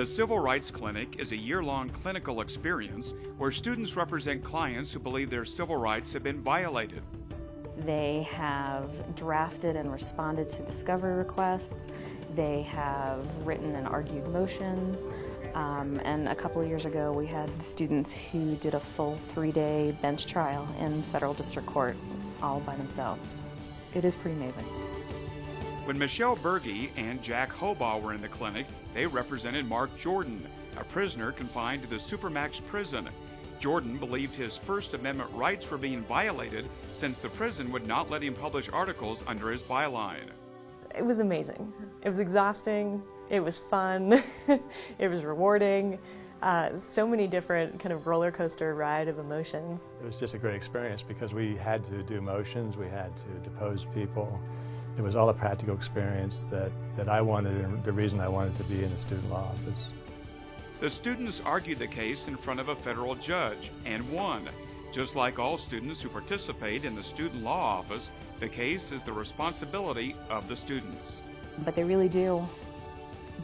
The Civil Rights Clinic is a year-long clinical experience where students represent clients who believe their civil rights have been violated. They have drafted and responded to discovery requests. They have written and argued motions. And a couple of years ago, we had students who did a full 3-day bench trial in federal district court all by themselves. It is pretty amazing. When Michelle BERGE and Jack HOBAUGH were in the clinic, they represented Mark Jordan, a prisoner confined to the Supermax prison. Jordan believed his First Amendment rights were being violated since the prison would not let him publish articles under his byline. It was amazing. It was exhausting. It was fun. It was rewarding. So many different kind of roller coaster ride of emotions. It was just a great experience because we had to do motions, we had to depose people. It was all a practical experience that I wanted and the reason I wanted to be in the student law office. The students argued the case in front of a federal judge and won. Just like all students who participate in the student law office, the case is the responsibility of the students. But they really do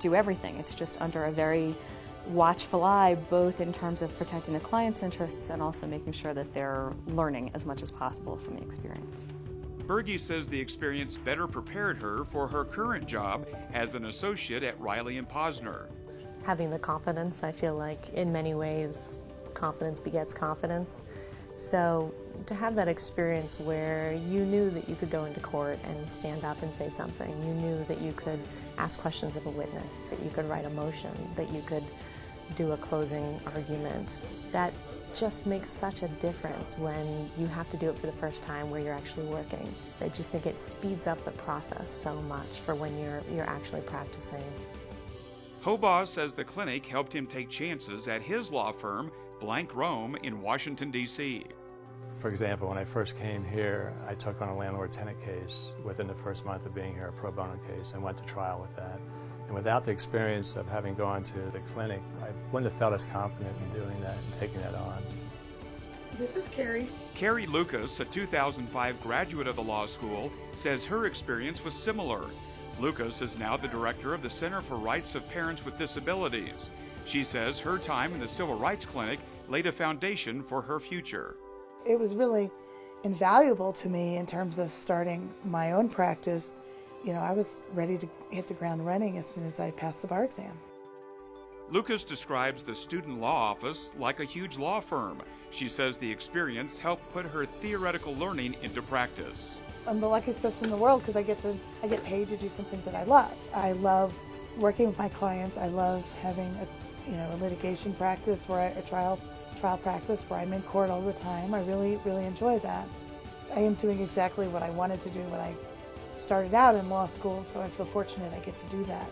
everything. It's just under a very watchful eye, both in terms of protecting the client's interests and also making sure that they're learning as much as possible from the experience. BERGE says the experience better prepared her for her current job as an associate at Riley & Posner. Having the confidence, I feel like in many ways, confidence begets confidence. So to have that experience where you knew that you could go into court and stand up and say something, you knew that you could ask questions of a witness, that you could write a motion, that you could do a closing argument, that just makes such a difference when you have to do it for the first time where you're actually working. I just think it speeds up the process so much for when you're actually practicing. HOBAUGH says the clinic helped him take chances at his law firm, Blank Rome, in Washington, D.C. For example, when I first came here, I took on a landlord-tenant case within the first month of being here, a pro bono case, and went to trial with that. And without the experience of having gone to the clinic, I wouldn't have felt as confident in doing that and taking that on. This is Carrie. Carrie Lucas, a 2005 graduate of the law school, says her experience was similar. Lucas is now the director of the Center for Rights of Parents with Disabilities. She says her time in the Civil Rights Clinic laid a foundation for her future. It was really invaluable to me in terms of starting my own practice. You know, I was ready to hit the ground running as soon as I passed the bar exam. Lucas describes the student law office like a huge law firm. She says the experience helped put her theoretical learning into practice. I'm the luckiest person in the world because I get paid to do something that I love. I love working with my clients. I love having a litigation practice a trial practice where I'm in court all the time. I really enjoy that. I am doing exactly what I wanted to do when I started out in law school, so I feel fortunate I get to do that.